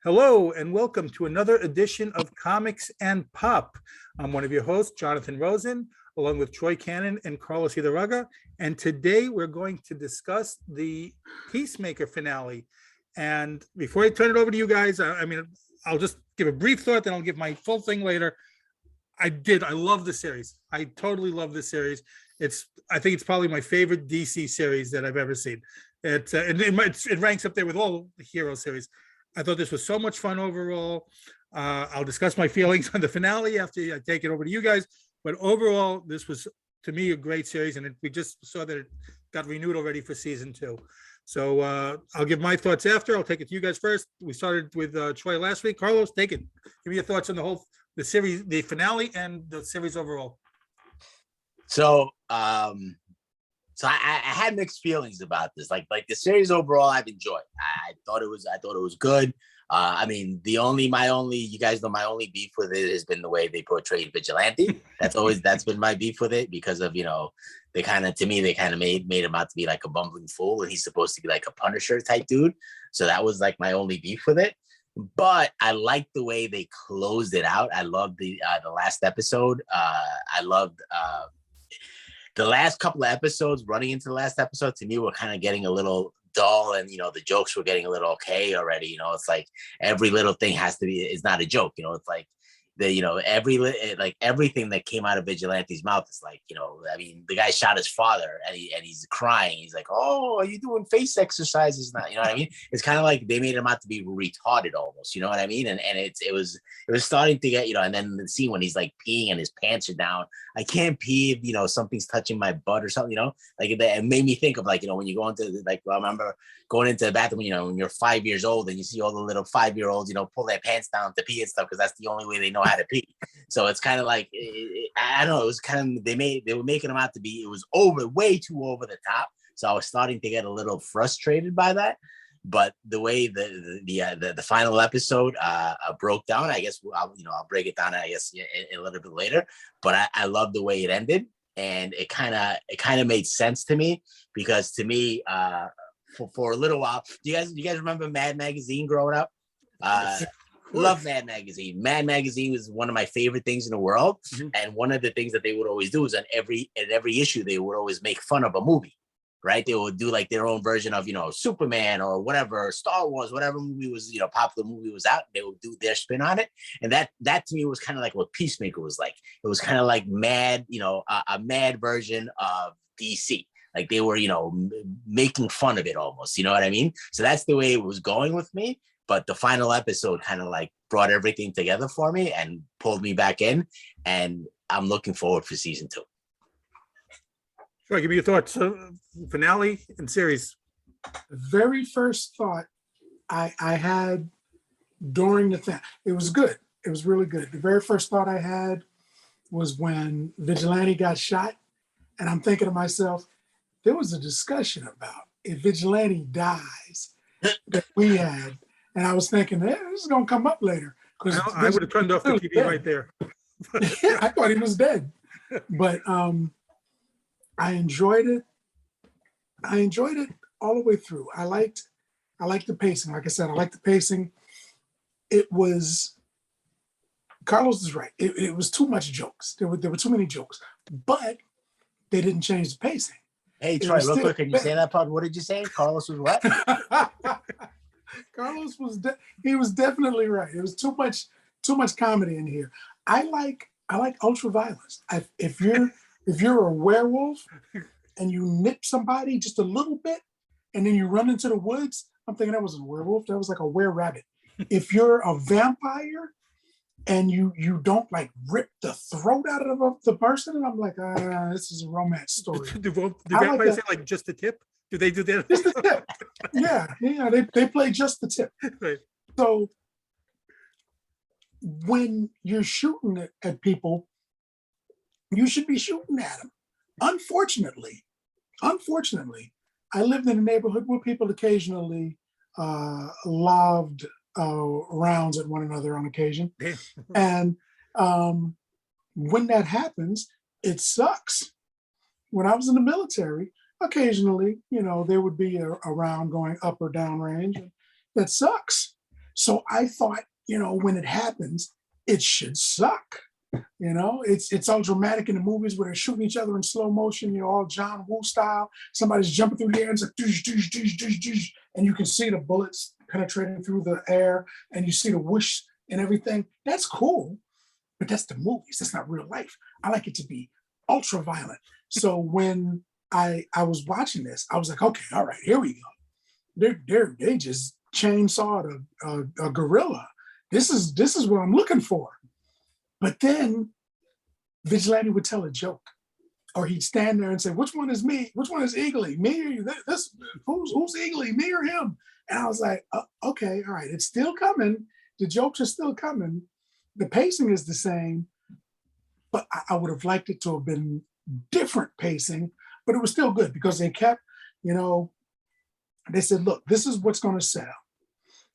Hello, and welcome to another edition of Comics and Pop. I'm one of your hosts, Jonathan Rosen, along with Troy Cannon and Carlos Idarraga. And today we're going to discuss the Peacemaker finale. And before I turn it over to you guys, I'll just give a brief thought, then I'll give my full thing later. I love the series. I totally love this series. I think it's probably my favorite DC series that I've ever seen. It ranks up there with all the hero series. I thought this was so much fun overall. I'll discuss my feelings on the finale after I take it over to you guys. But overall, this was, to me, a great series. And we just saw that it got renewed already for season 2. So I'll give my thoughts after. I'll take it to you guys first. We started with Troy last week. Carlos, take it. Give me your thoughts on the series, the finale, and the series overall. So I had mixed feelings about this. Like the series overall, I've enjoyed. I thought it was good. My only beef with it has been the way they portrayed Vigilante. That's been my beef with it because of, they kind of made him out to be like a bumbling fool, and he's supposed to be like a Punisher type dude. So that was like my only beef with it. But I liked the way they closed it out. I loved the last episode. I loved the last couple of episodes. Running into the last episode, to me, were kind of getting a little dull, and the jokes were getting a little okay already. It's like every little thing is not a joke. It's like everything that came out of Vigilante's mouth is like, the guy shot his father, and he's crying. He's like, "Oh, are you doing face exercises now?" You know what I mean? It's kind of like they made him out to be retarded almost. You know what I mean? And it was starting to get, and then the scene when he's like peeing and his pants are down. I can't pee if something's touching my butt or something. Like it made me think of when you go into I remember going into the bathroom. When you're 5 years old and you see all the little 5-year-olds, pull their pants down to pee and stuff because that's the only way they know how to pee. So it's kind of like I don't know. It was kind of they were making them out to be. It was way too over the top. So I was starting to get a little frustrated by that. But the way the final episode broke down, I guess I'll break it down, I guess, a little bit later. But I love the way it ended, and it kind of made sense to me because to me, for a little while, do you guys remember Mad Magazine growing up? Love Mad Magazine. Mad Magazine was one of my favorite things in the world, and one of the things that they would always do is in every issue they would always make fun of a movie. Right, they would do like their own version of Superman or whatever, Star Wars, whatever movie was popular movie was out. They would do their spin on it, and that to me was kind of like what Peacemaker was like. It was kind of like mad, a mad version of DC. Like they were making fun of it almost. You know what I mean? So that's the way it was going with me. But the final episode kind of like brought everything together for me and pulled me back in, and I'm looking forward for season 2. Sure, give me your thoughts. Finale and series. The very first thought I had during the thing, it was good. It was really good. The very first thought I had was when Vigilante got shot, and I'm thinking to myself, there was a discussion about if Vigilante dies that we had, and I was thinking, this is going to come up later. Because I would have turned off the TV dead. Right there. Yeah, I thought he was dead, but I enjoyed it. I enjoyed it all the way through. I liked the pacing. Like I said, I liked the pacing. It was, Carlos is right. It was too much jokes. There were too many jokes, but they didn't change the pacing. Hey, Troy, real quick, can you say that part? What did you say? Carlos was what? Carlos he was definitely right. It was too much comedy in here. I like ultra violence. If you're a werewolf and you nip somebody just a little bit and then you run into the woods, I'm thinking that wasn't a werewolf. That was like a were-rabbit. If you're a vampire and you don't like rip the throat out of the person, and I'm like, this is a romance story. Do vampires say like just the tip? Do they do that? Just the tip. Yeah. They play just the tip. Right. So when you're shooting at people, you should be shooting at them. Unfortunately, I lived in a neighborhood where people occasionally lobbed rounds at one another on occasion. And when that happens, it sucks. When I was in the military, occasionally, there would be a round going up or down range. That sucks. So I thought, when it happens, it should suck. It's all dramatic in the movies where they're shooting each other in slow motion, all John Woo style. Somebody's jumping through the air and it's like, doosh, doosh, doosh, doosh, doosh, and you can see the bullets penetrating through the air and you see the whoosh and everything. That's cool, but that's the movies. That's not real life. I like it to be ultra violent. So when I was watching this, I was like, okay, all right, here we go. They just chainsawed a gorilla. This is what I'm looking for. But then Vigilante would tell a joke, or he'd stand there and say, "Which one is me? Which one is Eagly? Me or you? Who's Eagly? Me or him?" And I was like, "Okay, all right, it's still coming. The jokes are still coming. The pacing is the same, but I would have liked it to have been different pacing, but it was still good because they kept, they said, look, this is what's going to sell.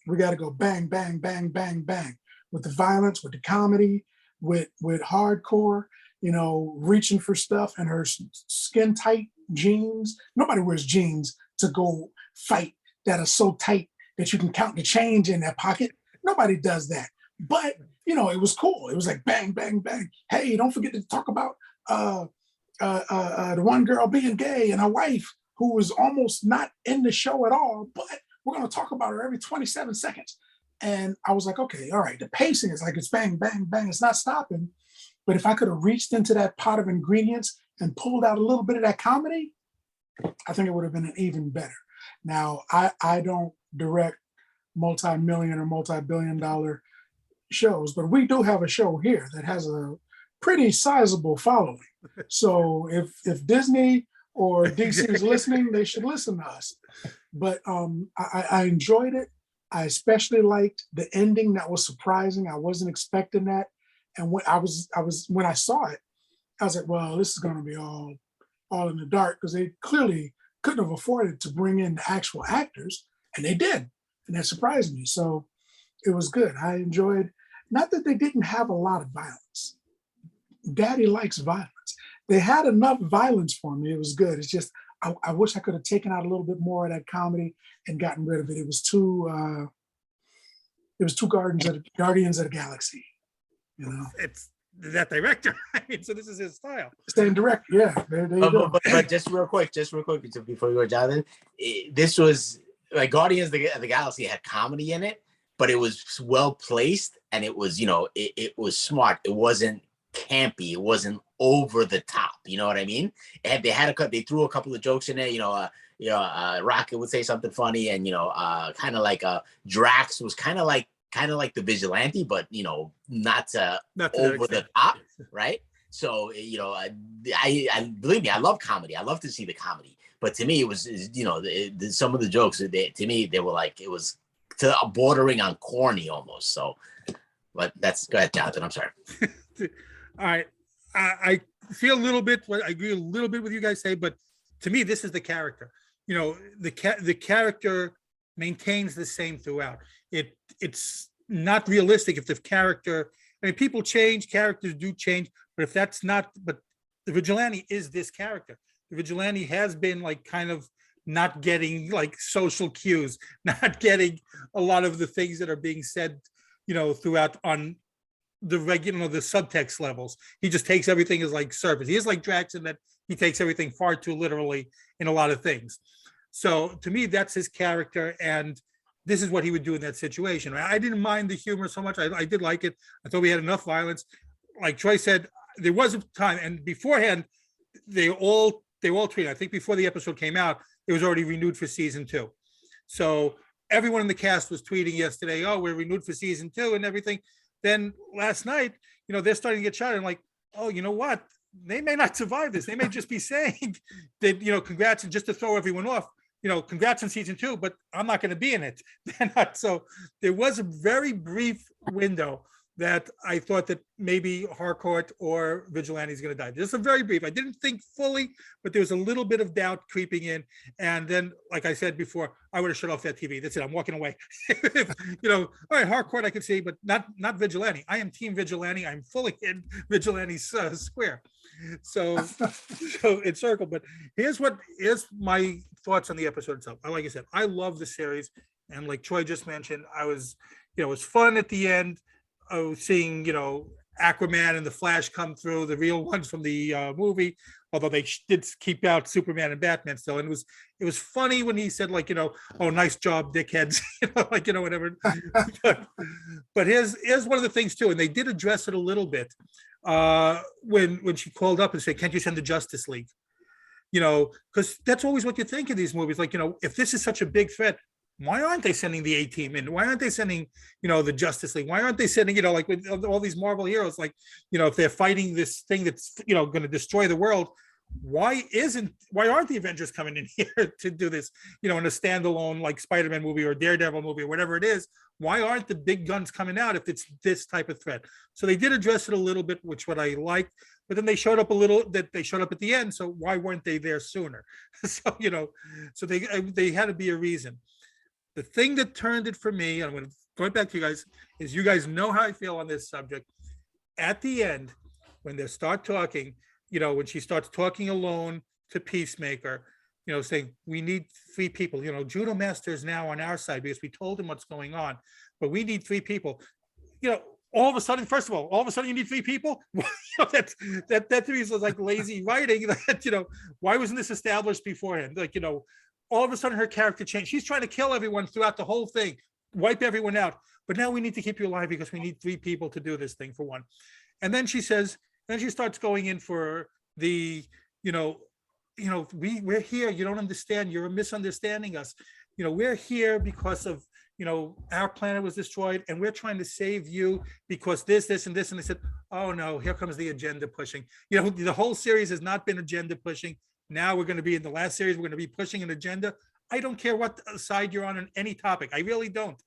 We got to go bang, bang, bang, bang, bang with the violence, with the comedy, with hardcore, reaching for stuff and her skin tight jeans. Nobody wears jeans to go fight that are so tight that you can count the change in that pocket. Nobody does that. But, it was cool. It was like bang, bang, bang. Hey, don't forget to talk about the one girl being gay and her wife who was almost not in the show at all, but we're going to talk about her every 27 seconds. And I was like, okay, all right. The pacing is like, it's bang, bang, bang. It's not stopping. But if I could have reached into that pot of ingredients and pulled out a little bit of that comedy, I think it would have been even better. Now, I don't direct multi-million or multi-billion dollar shows, but we do have a show here that has a pretty sizable following. So if Disney or DC is listening, they should listen to us. But I enjoyed it. I especially liked the ending. That was surprising. I wasn't expecting that. And when when I saw it, I was like, well, this is going to be all in the dark, because they clearly couldn't have afforded to bring in the actual actors, and they did. And that surprised me. So it was good. I enjoyed, not that they didn't have a lot of violence. Daddy likes violence. They had enough violence for me. It was good. It's just, I wish I could have taken out a little bit more of that comedy and gotten rid of it. It was too Guardians of the Galaxy, It's that director. I mean, so this is his style. Same director, yeah. There you go. But just real quick, before you go, Jonathan, this was like Guardians of the Galaxy had comedy in it, but it was well placed, and it was, it was smart. It wasn't campy. It wasn't over the top. You know what I mean? And they threw a couple of jokes in there. Rocket would say something funny, and kind of like Drax was kind of like the Vigilante, but not over the top, right? So I believe me, I love comedy. I love to see the comedy, but to me, it was some of the jokes to me they were like, it was bordering on corny almost. So, but go ahead, Jonathan. I'm sorry. All right, I feel a little bit. I agree a little bit with you guys say, but to me, this is the character. The character maintains the same throughout. It's not realistic if the character. I mean, people change, characters do change, but if that's not. But the Vigilante is this character. The Vigilante has been like kind of not getting like social cues, not getting a lot of the things that are being said, throughout on the regular, the subtext levels. He just takes everything as like surface. He is like Drax in that he takes everything far too literally in a lot of things. So to me, that's his character, and this is what he would do in that situation. I didn't mind the humor so much. I did like it. I thought we had enough violence. Like Troy said, there was a time, and beforehand, they all tweeted. I think before the episode came out, it was already renewed for season 2. So everyone in the cast was tweeting yesterday, "Oh, we're renewed for season 2 and everything." Then last night, they're starting to get shot. And like, oh, you know what? They may not survive this. They may just be saying that, congrats, and just to throw everyone off, congrats on season 2, but I'm not going to be in it. They're not. So there was a very brief window that I thought that maybe Harcourt or Vigilante is going to die. Just a very brief. I didn't think fully, but there was a little bit of doubt creeping in. And then, like I said before, I would have shut off that TV. That's it. I'm walking away. All right, Harcourt I could see, but not Vigilante. I am Team Vigilante. I'm fully in Vigilante's square. So it's circle. But here's my thoughts on the episode itself. Like I said, I love the series. And like Troy just mentioned, it was fun at the end of seeing, Aquaman and the Flash come through, the real ones from the movie, although they did keep out Superman and Batman still. And it was funny when he said, like, oh, nice job, dickheads, whatever. but here's one of the things too, and they did address it a little bit when she called up and said, can't you send the Justice League? Because that's always what you think in these movies. Like, if this is such a big threat, why aren't they sending the A-Team in? Why aren't they sending, the Justice League? Why aren't they sending, like with all these Marvel heroes, like, if they're fighting this thing that's, going to destroy the world, why aren't the Avengers coming in here to do this, in a standalone like Spider-Man movie or Daredevil movie or whatever it is? Why aren't the big guns coming out if it's this type of threat? So they did address it a little bit, which what I liked, but then they showed up at the end. So why weren't they there sooner? So, so they had to be a reason. The thing that turned it for me, and I'm going back to you guys, is you guys know how I feel on this subject. At the end, when they start talking, when she starts talking alone to Peacemaker, saying, we need 3 people, Judo Master is now on our side because we told him what's going on, but we need 3 people. All of a sudden, first of all of a sudden you need 3 people? that to me is like lazy writing. Why wasn't this established beforehand? Like, all of a sudden her character changed. She's trying to kill everyone throughout the whole thing, wipe everyone out. But now we need to keep you alive because we need 3 people to do this thing, for one. And then she starts going in for the, we're here. You don't understand. You're misunderstanding us. We're here because of, our planet was destroyed and we're trying to save you because this, and this. And they said, oh no, here comes the agenda pushing. The whole series has not been agenda pushing. Now we're going to be in the last series. We're going to be pushing an agenda. I don't care what side you're on any topic. I really don't.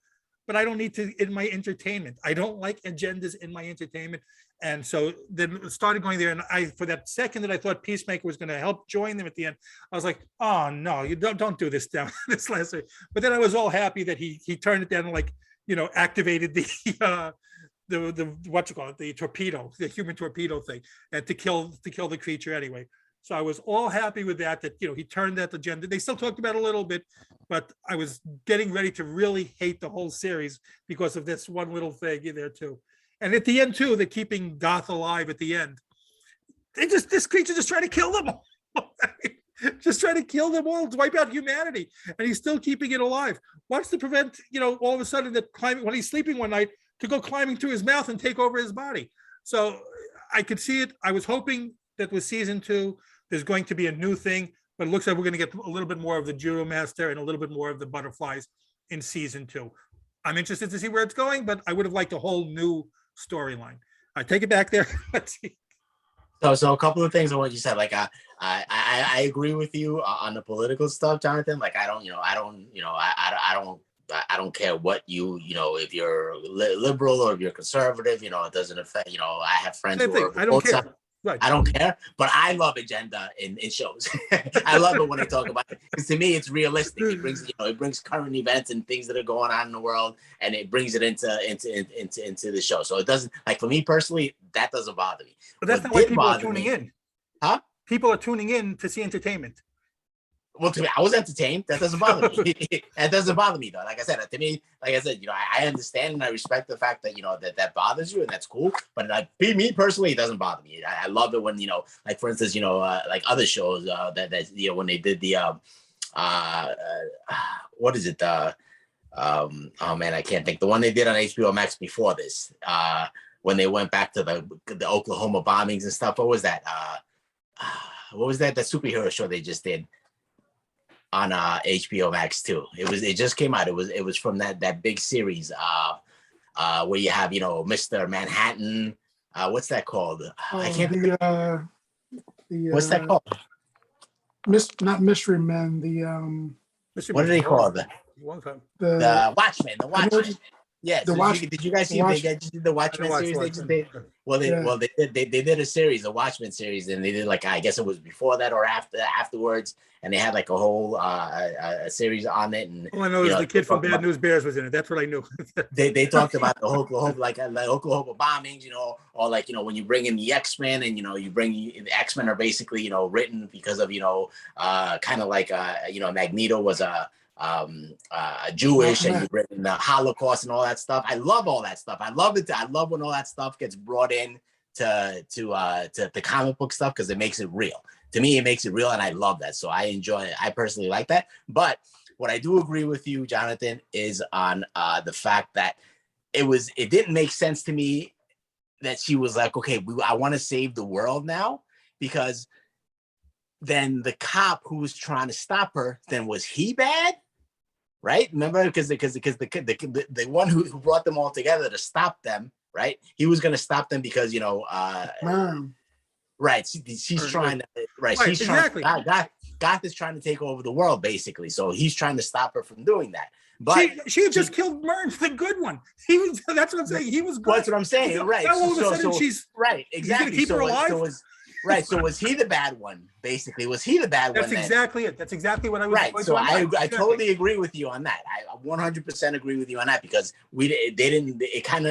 But I don't need to in my entertainment. I don't like agendas in my entertainment. And so then it started going there. And for that second that I thought Peacemaker was going to help join them at the end, I was like, oh no, you don't do this down this last series. But then I was all happy that he turned it down and, like, activated the what you call it, the torpedo, the human torpedo thing, and to kill the creature anyway. So I was all happy with that he turned that agenda. They still talked about it a little bit, but I was getting ready to really hate the whole series because of this one little thing in there too. And at the end too, they're keeping Goth alive at the end. This creature just trying to kill them all. Just trying to kill them all, to wipe out humanity. And he's still keeping it alive. What's to prevent, all of a sudden that when he's sleeping one night, to go climbing through his mouth and take over his body. So I could see it. I was hoping that with season 2, there's going to be a new thing, but it looks like we're going to get a little bit more of the Judo Master and a little bit more of the butterflies in season 2. I'm interested to see where it's going, but I would have liked a whole new storyline. I take it back there. Let's see. So a couple of things on what you said. Like I agree with you on the political stuff, Jonathan. Like I don't care what if you're liberal or if you're conservative. It doesn't affect. I have friends who are. I don't care. Right. I don't care, but I love agenda in shows. I love it when they talk about it, because to me it's realistic. It brings current events and things that are going on in the world, and it brings it into the show. So it doesn't, like, for me personally, that doesn't bother me. But that's not why people are tuning in. Huh? People are tuning in to see entertainment. Well, to me, I was entertained. That doesn't bother me. That doesn't bother me, though. Like I said, to me, I understand and I respect the fact that that bothers you, and that's cool. But me personally, it doesn't bother me. I love it when like, for instance, like other shows that when they did the what is it? Oh man, I can't think. The one they did on HBO Max before this, when they went back to the Oklahoma bombings and stuff. What was that? What was that? The superhero show they just did on HBO Max too. It just came out. It was from that big series where you have Mr. Manhattan. What's that called? I can't think. What's that called? Not Mystery Men. What do they call it? The Watchmen. The Watchmen. Yeah. Did you guys see the Watchmen series they just did? Well, they did a series, a Watchmen series, and they did, like, I guess it was before that or afterwards, and they had like a whole a series on it. And all I know is the kid from Bad News Bears was in it. That's what I knew. they talked about the Oklahoma, like Oklahoma bombings, or like when you bring in the X-Men, and you bring the X-Men are basically written because of kind of like Magneto was a Jewish, and you bring in the Holocaust and all that stuff. I love all that stuff. I love it. I love when all that stuff gets brought in to the comic book stuff, because it makes it real. To me, it makes it real, and I love that. So I enjoy it. I personally like that. But what I do agree with you, Jonathan, is on the fact that it didn't make sense to me that she was like, okay, I want to save the world now, because then the cop who was trying to stop her, then was he bad? Right? Remember, because the one who brought them all together to stop them, right? He was going to stop them because, right? She's trying to, right? She's exactly. Goth is trying to take over the world, basically. So he's trying to stop her from doing that. But she had just killed Mern, the good one. That's what I'm saying. He was good. That's what I'm saying. Right. Now all of a sudden she's right. Exactly. Keep her alive. So was he the bad one? Basically, was he the bad one? That's exactly it. That's exactly what I was. Right. So I totally agree with you on that. I 100% agree with you on that, because it kind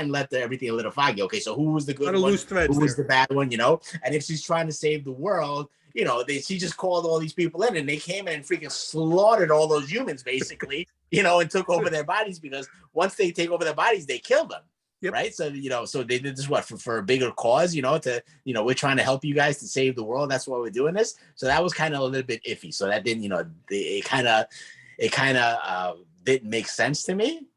of left everything a little foggy. Okay, so who was the good one? Who was the bad one? And if she's trying to save the world, she just called all these people in, and they came in and freaking slaughtered all those humans, basically, and took over their bodies, because once they take over their bodies, they kill them. Yep. Right. So, so they did this for a bigger cause, we're trying to help you guys to save the world. That's why we're doing this. So that was kind of a little bit iffy. So that didn't, it kind of didn't make sense to me.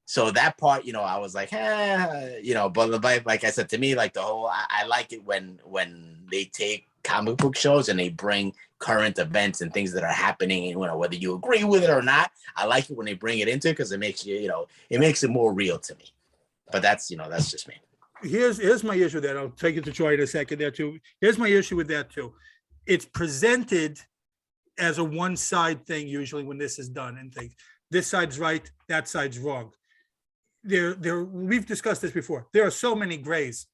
So that part, I was like, but like I said, to me, like the whole, I like it when they take comic book shows and they bring current events and things that are happening, whether you agree with it or not. I like it when they bring it into it, because it makes it makes it more real to me. But that's just me. Here's my issue with that. I'll take it to Troy in a second there too. Here's my issue with that too. It's presented as a one-side thing usually when this is done, and things. This side's right, that side's wrong. We've discussed this before. There are so many grays.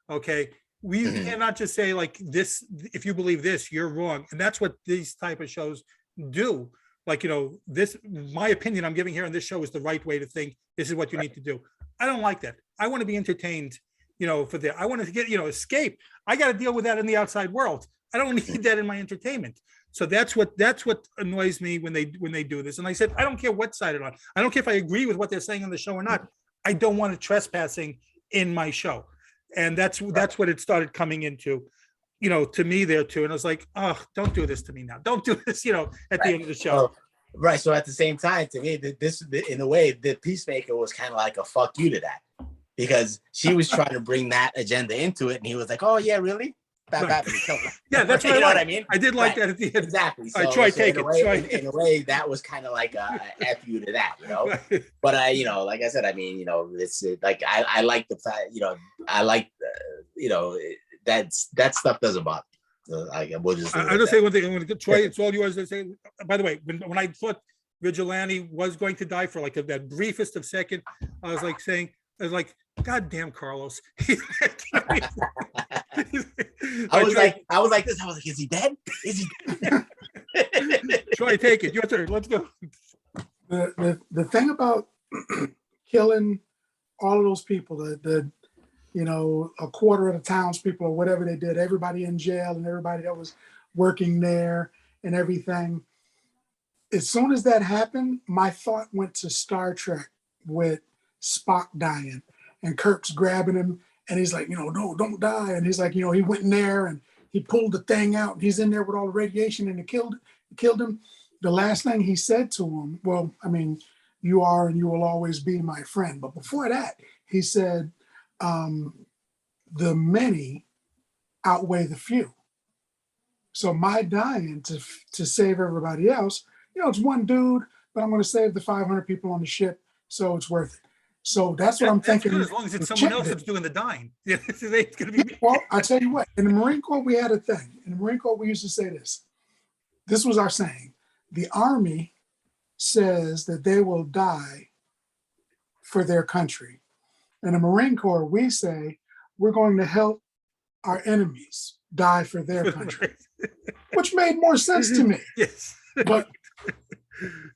Okay. We cannot just say like this, if you believe this, you're wrong. And that's what these type of shows do. Like, this, my opinion I'm giving here on this show is the right way to think. This is what you need to do. I don't like that. I want to be entertained, for that. I want to get, escape. I got to deal with that in the outside world. I don't need that in my entertainment. So that's what annoys me when they do this. And I said, I don't care what side it on. I don't care if I agree with what they're saying on the show or not. I don't want it trespassing in my show. And that's what it started coming into, to me there too. And I was like, oh, don't do this to me now. Don't do this, at the end of the show. Right. So at the same time, to me, this in a way, the Peacemaker was kind of like a fuck you to that, because she was trying to bring that agenda into it, and he was like, "Oh yeah, really?" Right. Yeah, that's what what I mean. I did like that at the end. Exactly. So, try take it. In a way, that was kind of like a F you to that, Right. But like I said, it's like I like the fact, I like that stuff doesn't bother me. I'll just say one thing. Troy, it's all yours to say. By the way, when I thought Vigilante was going to die for like that briefest of second, I was like, God damn, Carlos. I was like this. I was like, is he dead? Is he dead? Troy, take it. Your turn. Let's go. The thing about killing all of those people, a quarter of the townspeople or whatever they did, everybody in jail and everybody that was working there and everything. As soon as that happened, my thought went to Star Trek with Spock dying and Kirk's grabbing him and he's like, no, don't die. And he's like, he went in there and he pulled the thing out and he's in there with all the radiation and it killed him. The last thing he said to him, well, you are and you will always be my friend. But before that, he said, the many outweigh the few. So my dying to save everybody else, it's one dude, but I'm going to save the 500 people on the ship, so it's worth it. So that's what I'm thinking. Good, as long as it's someone else that's doing the dying. It's going to be me. Well, I tell you what, in the Marine Corps, we had a thing. In the Marine Corps, we used to say this. This was our saying. The Army says that they will die for their country. In the Marine Corps, we say we're going to help our enemies die for their country, which made more sense to me. Yes. But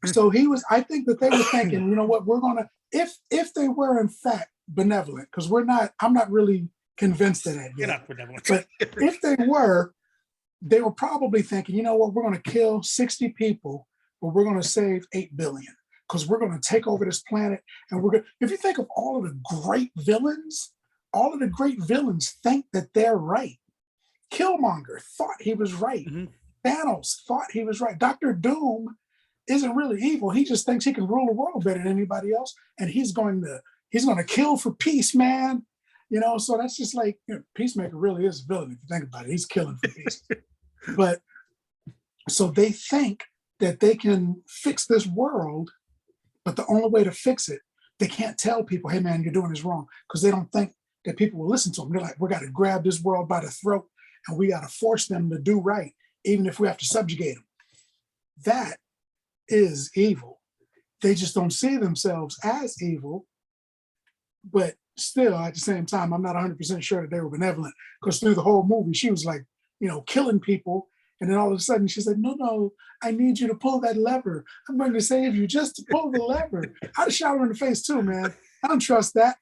so I think that they were thinking, you know what, we're going to, if they were in fact benevolent, because I'm not really convinced of that yet. You're not benevolent. But if they were probably thinking, you know what, we're going to kill 60 people but we're going to save 8 billion because we're going to take over this planet. And we're going to, if you think of all of the great villains, think that they're right. Killmonger thought he was right. Mm-hmm. Thanos thought he was right. Dr. Doom isn't really evil. He just thinks he can rule the world better than anybody else. And he's going to kill for peace, man. So that's just like, Peacemaker really is a villain if you think about it. He's killing for peace. But so they think that they can fix this world, but the only way to fix it, they can't tell people, hey man, you're doing this wrong, because they don't think that people will listen to them. They're like, we got to grab this world by the throat and we got to force them to do right, even if we have to subjugate them. That is evil. They just don't see themselves as evil, but still at the same time, I'm not 100% sure that they were benevolent, because through the whole movie, she was like, killing people. And then all of a sudden she said, no, I need you to pull that lever. I'm going to save you just to pull the lever. I'd have shot her in the face too, man. I don't trust that,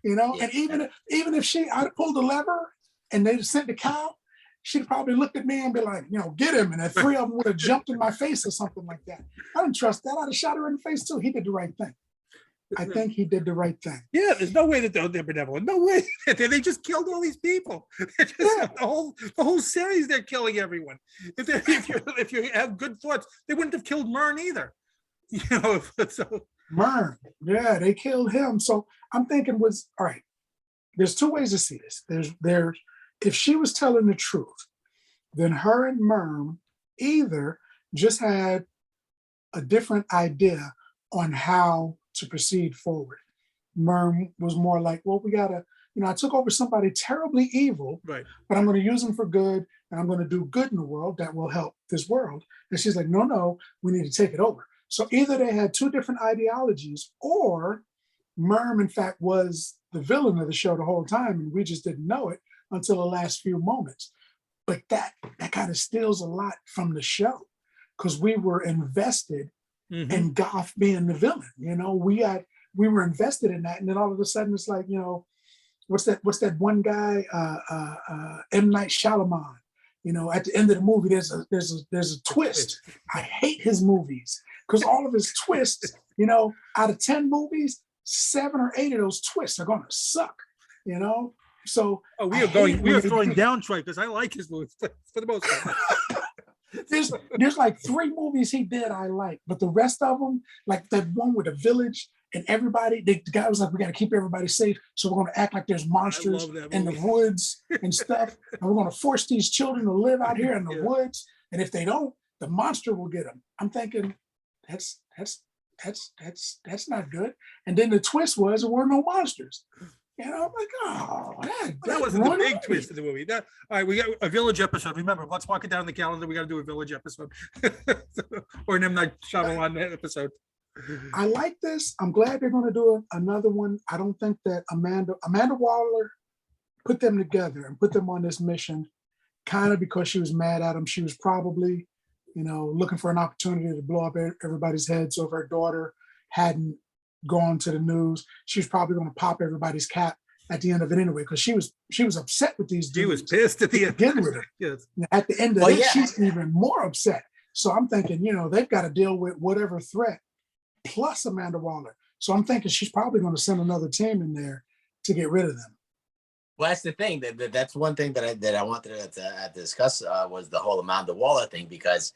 Yeah. And even if I'd pulled the lever and they'd sent the cow, she'd probably looked at me and be like, get him. And the 3 of them would have jumped in my face or something like that. I don't trust that. I'd have shot her in the face too. He did the right thing. I think he did the right thing. Yeah, there's no way that they're benevolent. No way. They just killed all these people. The whole series, they're killing everyone. If you have good thoughts, they wouldn't have killed Myrn either. So Myrn, yeah, they killed him. So I'm thinking all right. There's 2 ways to see this. There's if she was telling the truth, then her and Myrn either just had a different idea on how to proceed forward. Myrn was more like, well, we gotta, I took over somebody terribly evil, right, but I'm going to use them for good, and I'm going to do good in the world that will help this world. And she's like, no, we need to take it over. So either they had 2 different ideologies, or Myrn, in fact, was the villain of the show the whole time, and we just didn't know it until the last few moments. But that kind of steals a lot from the show, because we were invested in Goth being the villain. We were invested in that, and then all of a sudden it's like, what's that one guy, M. Night Shyamalan? At the end of the movie, there's a twist. I hate his movies because all of his twists, out of 10 movies, 7 or 8 of those twists are gonna suck. So we are throwing down Troy because I like his movies for the most part. There's like 3 movies he did I like, but the rest of them, like that one with the village and everybody, the guy was like, we got to keep everybody safe, so we're going to act like there's monsters in the woods and stuff, and we're going to force these children to live out here in the woods, and if they don't, the monster will get them. I'm thinking that's not good. And then the twist was there were no monsters. I'm like, that wasn't the big twist of the movie. All right, we got a village episode. Remember, let's mark it down on the calendar. We got to do a village episode or an M. Night Shyamalan episode. I like this. I'm glad they're going to do another one. I don't think that Amanda Waller put them together and put them on this mission kind of because she was mad at him. She was probably, looking for an opportunity to blow up everybody's head. So if her daughter hadn't gone to the news, she was probably going to pop everybody's cap at the end of it anyway, because she was upset with these dudes. She was pissed at the end. Begin with her. Yes. At the end of it, she's even more upset. So I'm thinking, they've got to deal with whatever threat plus Amanda Waller. So I'm thinking she's probably going to send another team in there to get rid of them. Well, that's the thing. That's one thing that I wanted to discuss was the whole Amanda Waller thing, because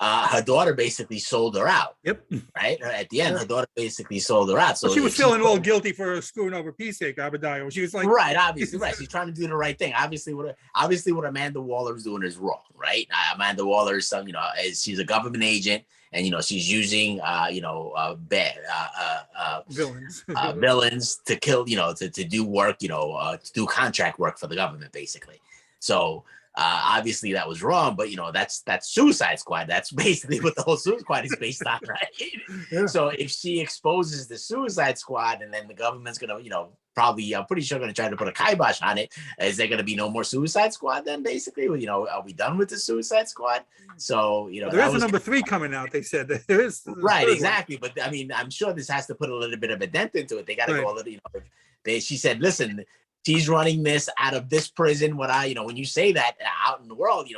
her daughter basically sold her out. Yep. Right? At the end, her daughter basically sold her out. So she was feeling a little guilty for screwing over Peacemaker, Abadiah. She was like, right, obviously, right. She's trying to do the right thing. Obviously, what Amanda Waller is doing is wrong, right? Amanda Waller is some, she's a government agent, and she's using villains to kill, to do work, to do contract work for the government, basically. So obviously that was wrong, but that's Suicide Squad. That's basically what the whole Suicide Squad is based on, right? Yeah. So if she exposes the Suicide Squad, and then the government's gonna, probably, I'm pretty sure gonna try to put a kibosh on it. Is there gonna be no more Suicide Squad then? Basically, are we done with the Suicide Squad? So there is a number 3 coming out. They said that there is right, exactly. But I mean, I'm sure this has to put a little bit of a dent into it. They got to go a little, she said, listen, she's running this out of this prison. When you say that out in the world,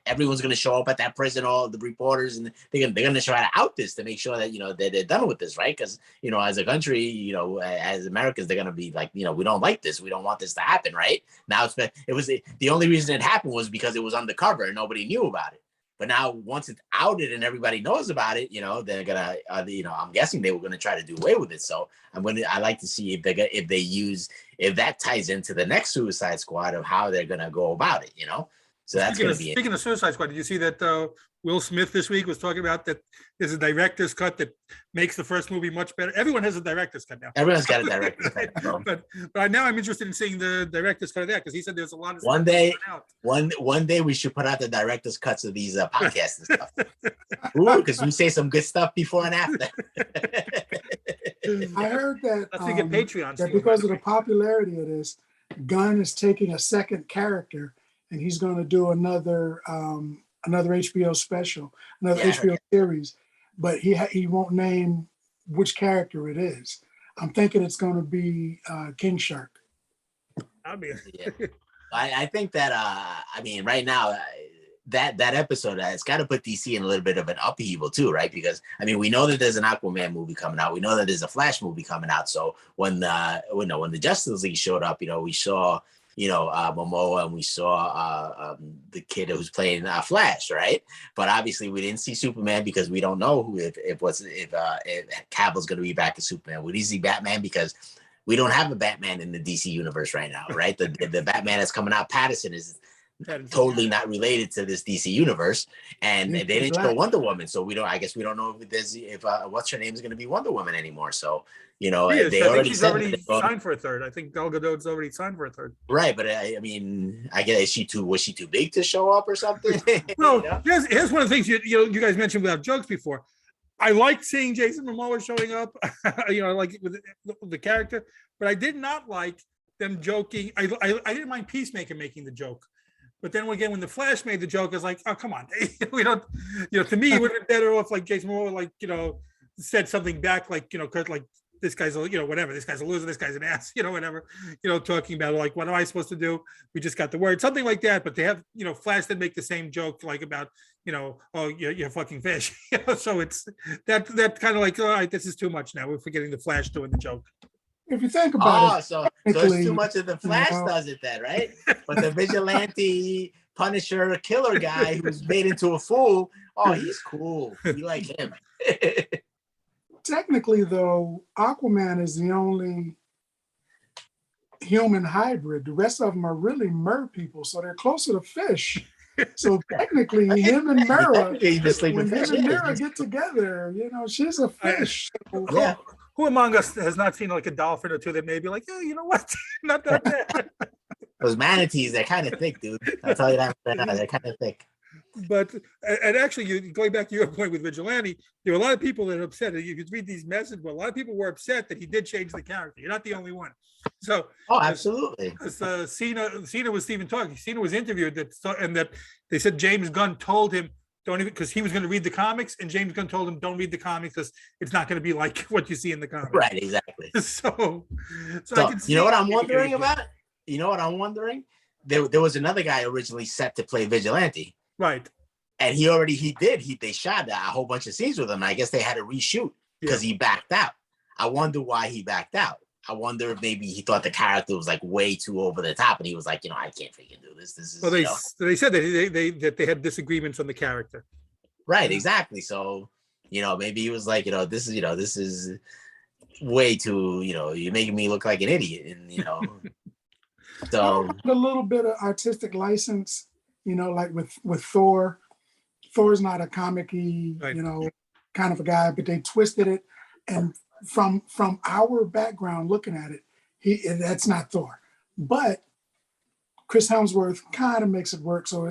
everyone's going to show up at that prison, all the reporters, and they're going to try to out this to make sure that, they're done with this, right? Because, as a country, as Americans, they're going to be like, we don't like this. We don't want this to happen, right? Now the only reason it happened was because it was undercover and nobody knew about it. But now once it's outed and everybody knows about it, they're gonna, I'm guessing they were gonna try to do away with it. So I like to see if that ties into the next Suicide Squad of how they're gonna go about it, So that's going to be speaking of Suicide Squad. Did you see that Will Smith this week was talking about that there's a director's cut that makes the first movie much better? Everyone has a director's cut now. Everyone's got a director's cut. But now I'm interested in seeing the director's cut of that because he said there's a lot of one day we should put out the director's cuts of these podcasts and stuff. Because we say some good stuff before and after. I heard that, get Patreon that because of the popularity of this, Gunn is taking a second character and he's going to do another HBO special, another HBO series, but he won't name which character it is. I'm thinking it's going to be King Shark. I think that right now that episode has got to put DC in a little bit of an upheaval too, right? Because we know that there's an Aquaman movie coming out. We know that there's a Flash movie coming out. So when the Justice League showed up, we saw Momoa, and we saw the kid who's playing Flash, right? But obviously we didn't see Superman because we don't know if Cavill's going to be back as Superman. We didn't see Batman because we don't have a Batman in the DC universe right now, right? The Batman that's coming out, Pattinson, is totally not related to this DC universe, and they didn't show Wonder Woman, so we don't know if what's her name is going to be Wonder Woman anymore. So they already signed for a third. I think Gal Gadot's already signed for a third. Right, but I guess was she too big to show up or something? Well, here's one of the things you guys mentioned without jokes before. I liked seeing Jason Momoa showing up, like with the character, but I did not like them joking. I didn't mind Peacemaker making the joke. But then again, when the Flash made the joke, I was like, oh, come on. We don't, to me, it would have been better off like Jason Momoa, said something back, Kurt, this guy's, whatever, this guy's a loser, this guy's an ass, whatever, talking about what am I supposed to do? We just got the word, something like that. But they have, Flash did make the same joke, about, oh, you're fucking fish. So it's that kind of like, all right, this is too much now. We're forgetting the Flash doing the joke. If you think about it, so it's too much of the Flash does it then, right? But the vigilante Punisher killer guy who's made into a fool, he's cool. We like him. Technically, though, Aquaman is the only human hybrid. The rest of them are really mer people, so they're closer to fish. So technically, him and Mera, when him and Mera get together, she's a fish. Yeah. Who among us has not seen a dolphin or two that may be like, oh, you know what? Not that bad. Those manatees, they're kind of thick, dude. I'll tell you that right now. They're kind of thick. But, and actually, going back to your point with Vigilante, there were a lot of people that are upset. You could read these messages, but a lot of people were upset that he did change the character. You're not the only one. So, absolutely. Cena was Stephen talking. Cena was interviewed that they said James Gunn told him, don't even, because he was going to read the comics, and James Gunn told him, don't read the comics because it's not going to be like what you see in the comics. Right, exactly. So you know what I'm wondering about? You know what I'm wondering? There was another guy originally set to play Vigilante. Right. And they shot a whole bunch of scenes with him. I guess they had to reshoot because he backed out. I wonder why he backed out. I wonder if maybe he thought the character was way too over the top, and he was like, I can't freaking do this. This is. Well, they said that they had disagreements on the character. Right, exactly. So, maybe he was like, this is way too, you're making me look like an idiot, and so a little bit of artistic license, like with Thor. Thor's not a comic-y, kind of a guy, but they twisted it, and from our background looking at it, that's not Thor. But Chris Hemsworth kind of makes it work. So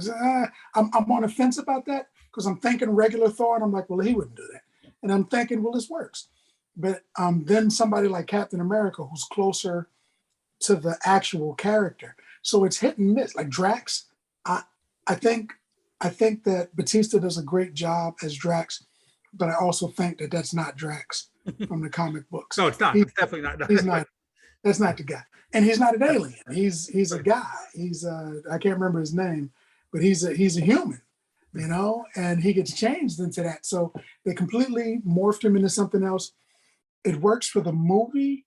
I'm on the fence about that because I'm thinking regular Thor, and I'm like, well, he wouldn't do that. And I'm thinking, well, this works. But then somebody like Captain America, who's closer to the actual character. So it's hit and miss. Like Drax, I think that Batista does a great job as Drax, but I also think that that's not Drax from the comic books. No, it's not. It's definitely not. He's not. That's not the guy. And he's not an alien. He's a guy. He's I can't remember his name, but he's a human, and he gets changed into that. So they completely morphed him into something else. It works for the movie,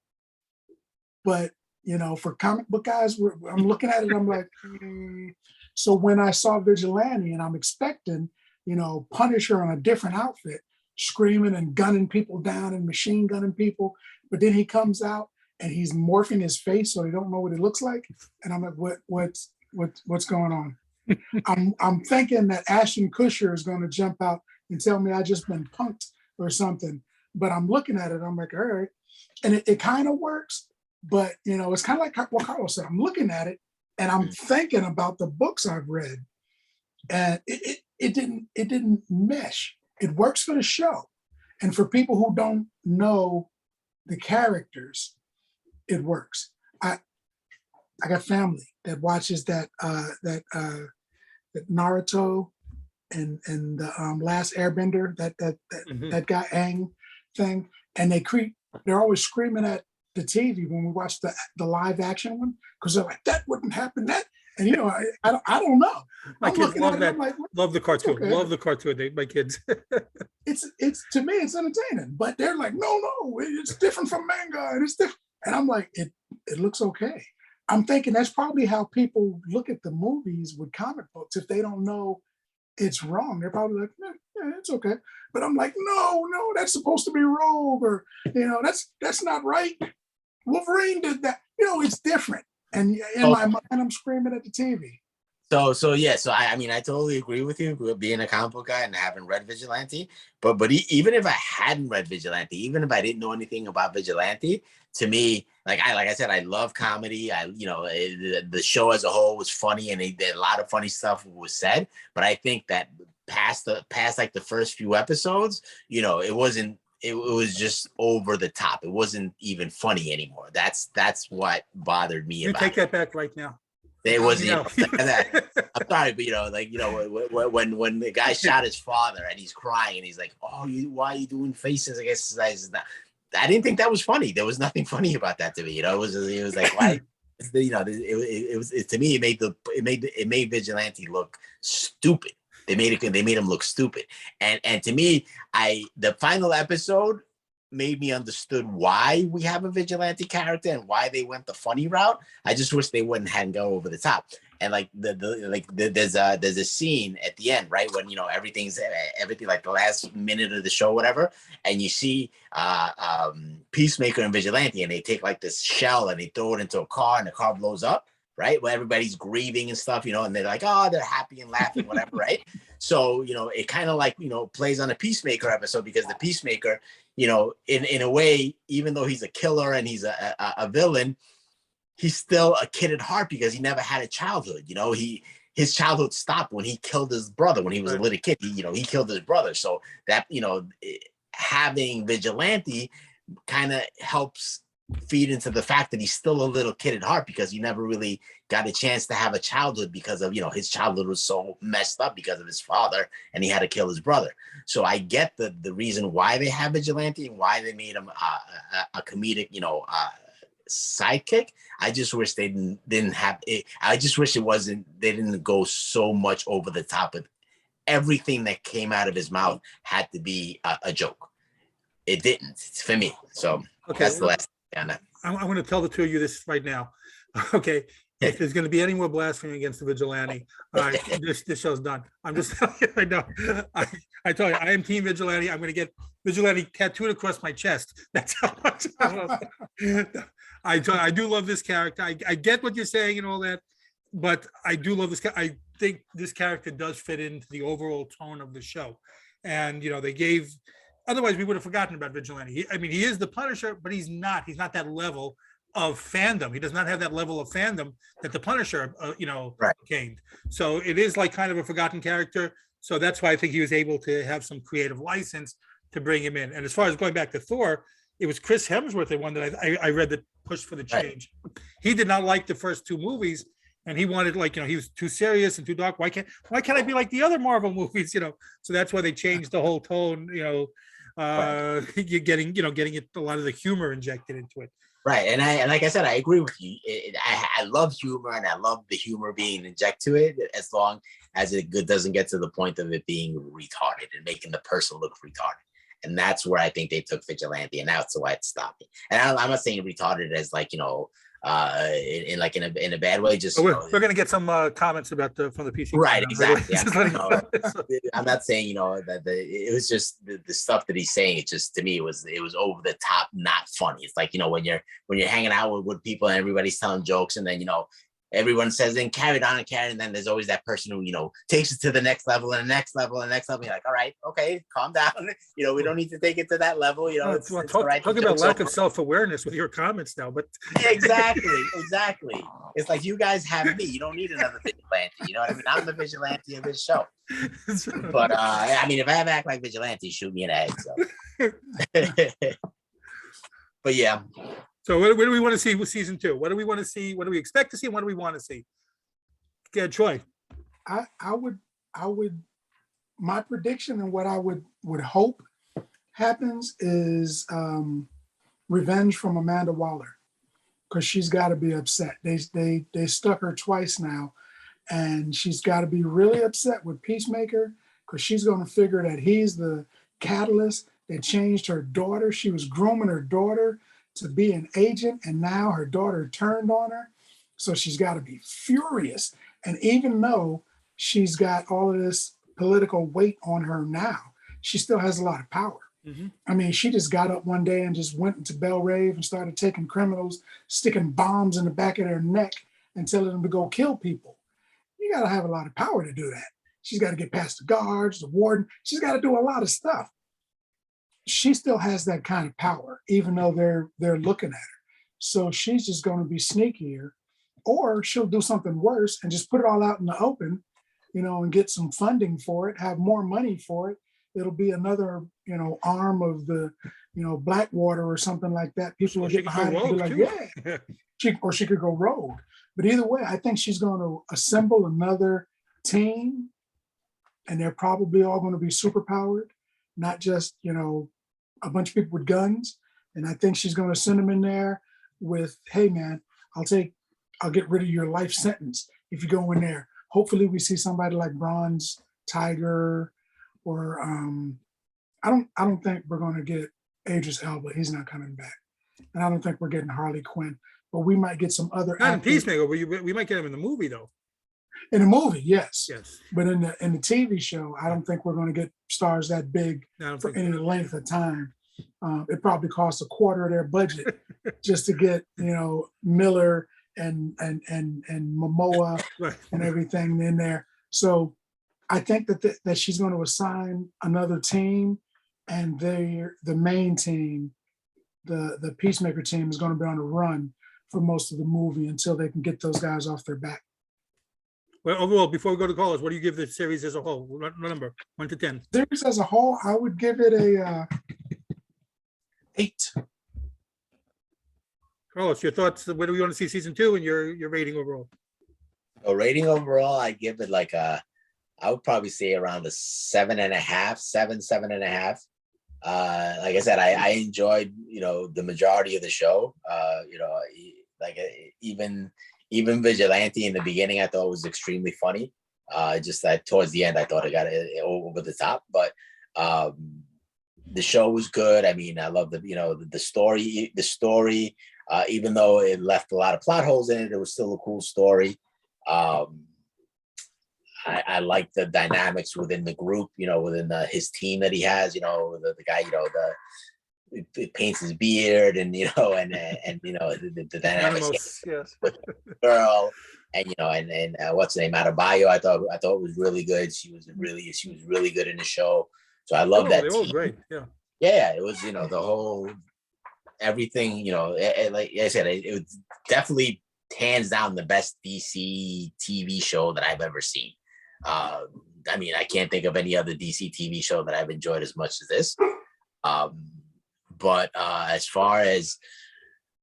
but for comic book guys, I'm looking at it, I'm like, So when I saw Vigilante, and I'm expecting, Punisher on a different outfit, screaming and gunning people down and machine gunning people, but then he comes out and he's morphing his face so they don't know what it looks like, and I'm like, what's going on? I'm thinking that Ashton Kutcher is going to jump out and tell me I just been punked or something, but I'm looking at it, I'm like, all right, and it kind of works, but it's kind of like what Carlos said. I'm looking at it and I'm thinking about the books I've read, and it didn't mesh. It works for the show, and for people who don't know the characters, it works. I got family that watches that Naruto and the Last Airbender, that guy Aang thing, and they're always screaming at the TV when we watch the live action one, because they're like, that wouldn't happen. And I don't know. My kids love that. Like, love the cartoon. okay. Love the cartoon. My kids. it's to me, it's entertaining, but they're like, no, it's different from manga, and it's different. And I'm like, it looks okay. I'm thinking that's probably how people look at the movies with comic books. If they don't know it's wrong, they're probably like, yeah, it's okay. But I'm like, no, that's supposed to be Rogue, or that's not right. Wolverine did that. It's different. And in my mind, I'm screaming at the TV. So I mean, I totally agree with you with being a comic book guy and having read Vigilante. But even if I hadn't read Vigilante, even if I didn't know anything about Vigilante, to me, like I said, I love comedy. The show as a whole was funny, and a lot of funny stuff was said. But I think that past like the first few episodes, it wasn't. It was just over the top. It wasn't even funny anymore. That's what bothered me. You take that back right now. It wasn't. I'm sorry, but when the guy shot his father and he's crying and he's like, "Oh, why are you doing faces exercises now?" I didn't think that was funny. There was nothing funny about that to me. It was like, why? It was to me. It made Vigilante look stupid. They made him look stupid. And to me, the final episode made me understood why we have a Vigilante character and why they went the funny route. I just wish they hadn't go over the top. And there's a scene at the end, right, when everything like the last minute of the show, whatever, and you see Peacemaker and Vigilante, and they take like this shell and they throw it into a car, and the car blows up. Right, where everybody's grieving and stuff, and they're like, oh, they're happy and laughing, whatever, right? So, it kind of like, plays on a Peacemaker episode, because the Peacemaker, in a way, even though he's a killer and he's a villain, he's still a kid at heart, because he never had a childhood. His childhood stopped when he killed his brother. When he was a little kid, he killed his brother. So that, having Vigilante kind of helps feed into the fact that he's still a little kid at heart, because he never really got a chance to have a childhood, because of his childhood was so messed up because of his father, and he had to kill his brother. So I get the reason why they have Vigilante and why they made him a comedic sidekick. I just wish they didn't have it. I just wish they didn't go so much over the top with everything that came out of his mouth had to be a joke. It didn't for me. So that's the last. I'm going to tell the two of you this right now. Okay. If there's going to be any more blasphemy against the Vigilante, this show's done. I'm just telling you right now. I tell you, I am Team Vigilante. I'm going to get Vigilante tattooed across my chest. That's how much I do love this character. I get what you're saying and all that, but I do love this. I think this character does fit into the overall tone of the show. And, they gave... Otherwise, we would have forgotten about Vigilante. He is the Punisher, but he's not that level of fandom. He does not have that level of fandom that the Punisher, gained. So it is like kind of a forgotten character. So that's why I think he was able to have some creative license to bring him in. And as far as going back to Thor, it was Chris Hemsworth, the one that I read that pushed for the change. Right. He did not like the first two movies, and he wanted, he was too serious and too dark. Why can't I be like the other Marvel movies? So that's why they changed the whole tone. You're getting a lot of the humor injected into it. Right, and like I said, I agree with you. I love humor, and I love the humor being injected to it, as long as it doesn't get to the point of it being retarded and making the person look retarded. And that's where I think they took Vigilante, and that's why it stopped me. And I'm not saying retarded as like, in a bad way. Just we're gonna get some comments about from the PC. Right, exactly. Yeah. I'm not saying that it was just the stuff that he's saying. It just, to me, it was over the top, not funny. It's like, when you're hanging out with people and everybody's telling jokes, and then everyone says, then carry it on and carry it, and then there's always that person who takes it to the next level and the next level and the next level. You're like, all right, okay, calm down. We don't need to take it to that level. It's talk about lack of self-awareness with your comments now, but exactly. It's like, you guys have me. You don't need another vigilante. You know what I mean? I'm the vigilante of this show. But if I ever act like vigilante, shoot me in the head. So. But yeah. So what do we want to see with season 2? What do we want to see? What do we expect to see? And what do we want to see? Yeah, Troy. I would my prediction and what I would hope happens is revenge from Amanda Waller, because she's got to be upset. They stuck her twice now, and she's got to be really upset with Peacemaker, because she's going to figure that he's the catalyst that changed her daughter. She was grooming her daughter to be an agent, and now her daughter turned on her. So she's got to be furious. And even though she's got all of this political weight on her now, she still has a lot of power. Mm-hmm. I mean, she just got up one day and just went into Belle Rave and started taking criminals, sticking bombs in the back of their neck and telling them to go kill people. You got to have a lot of power to do that. She's got to get past the guards, the warden. She's got to do a lot of stuff. She still has that kind of power, even though they're looking at her. So she's just going to be sneakier, or she'll do something worse and just put it all out in the open, and get some funding for it, have more money for it. It'll be another, arm of the, Blackwater or something like that. People will get behind it and be like, yeah. She could go rogue. But either way, I think she's going to assemble another team, and they're probably all going to be superpowered, not just, a bunch of people with guns. And I think she's going to send them in there with, hey man, I'll get rid of your life sentence if you go in there. Hopefully we see somebody like Bronze Tiger, or I don't think we're going to get Idris Elba. He's not coming back. And I don't think we're getting Harley Quinn, but we might get some other not in Peacemaker, but we might get him in the movie though. In the movie, yes. Yes. But in the TV show, I don't think we're going to get stars that big for any length of time. It probably costs a quarter of their budget just to get, Miller and Momoa right. and everything in there. So I think that she's going to assign another team, and the main team, the Peacemaker team, is going to be on a run for most of the movie until they can get those guys off their back. Well, overall, before we go to callers, what do you give the series as a whole? What number? 1 to 10. Series as a whole, I would give it a 8. Carlos, your thoughts? Where do we want to see season 2 and your rating overall? A rating overall, I give it I would probably say around a 7.5, 7.5. Like I said, I enjoyed, the majority of the show. Even Vigilante in the beginning, I thought was extremely funny. Just that towards the end, I thought it got over the top. But the show was good. I mean, I love the story. The story, even though it left a lot of plot holes in it, it was still a cool story. I like the dynamics within the group. Within his team that he has. The guy. It paints his beard, and the dynamics with the girl, and what's the name, Adebayo. I thought it was really good. She was really good in the show. So I love that. They were great. Yeah. It was the whole everything. Like I said, it was definitely hands down the best DC TV show that I've ever seen. I mean, I can't think of any other DC TV show that I've enjoyed as much as this. But as far as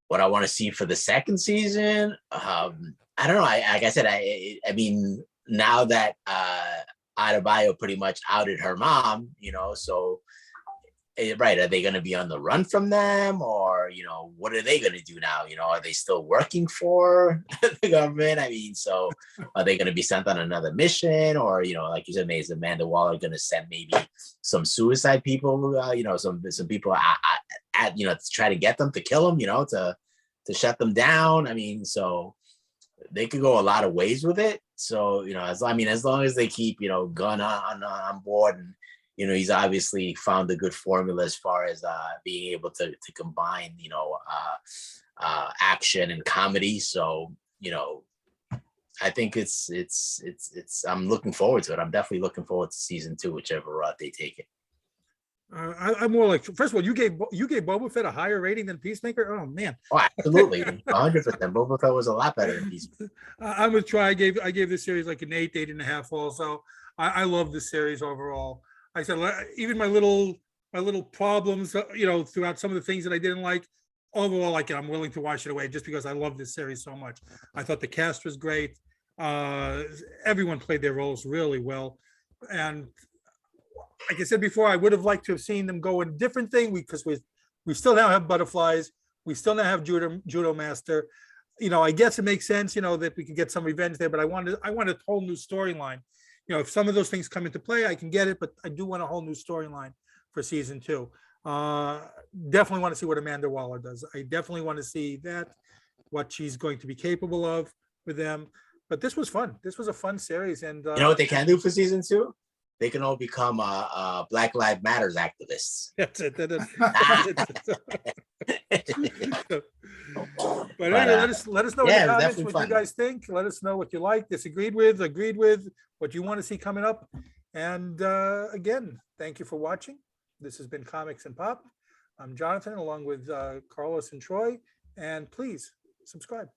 what I want to see for the second season, I don't know. Like I said, I mean, now that Adebayo pretty much outed her mom, so Right. Are they going to be on the run from them, or, what are they going to do now? Are they still working for the government? I mean, so are they going to be sent on another mission, or, like you said, is Amanda Waller going to send maybe some suicide people, some people to try to get them to kill them, to shut them down. I mean, so they could go a lot of ways with it. So, as long as they keep, Gunn on board, and he's obviously found a good formula as far as being able to combine, action and comedy. So, I think it's I'm looking forward to it. I'm definitely looking forward to season 2, whichever route they take it. I'm more like, first of all, you gave Boba Fett a higher rating than Peacemaker. Oh man. Oh, absolutely, 100%. Boba Fett was a lot better than Peacemaker. I'm with Troy. I gave this series like an 8.5. Also, I love this series overall. I said even my little problems, throughout some of the things that I didn't like. Overall, like I'm willing to wash it away just because I love this series so much. I thought the cast was great. Everyone played their roles really well, and like I said before, I would have liked to have seen them go in a different thing because we still now have butterflies. We still now have judo master. I guess it makes sense, that we could get some revenge there, but I wanted a whole new storyline. If some of those things come into play, I can get it, but I do want a whole new storyline for season 2. Definitely want to see what Amanda Waller does. I definitely want to see what she's going to be capable of with them. But this was fun. This was a fun series. And you know what they can do for season 2? They can all become Black Lives Matters activists. That's it. But anyway, let us know in the comments what you guys think. Let us know what you like, disagreed with, agreed with, what you want to see coming up. And again, thank you for watching. This has been Comics and Pop. I'm Jonathan, along with Carlos and Troy. And please subscribe.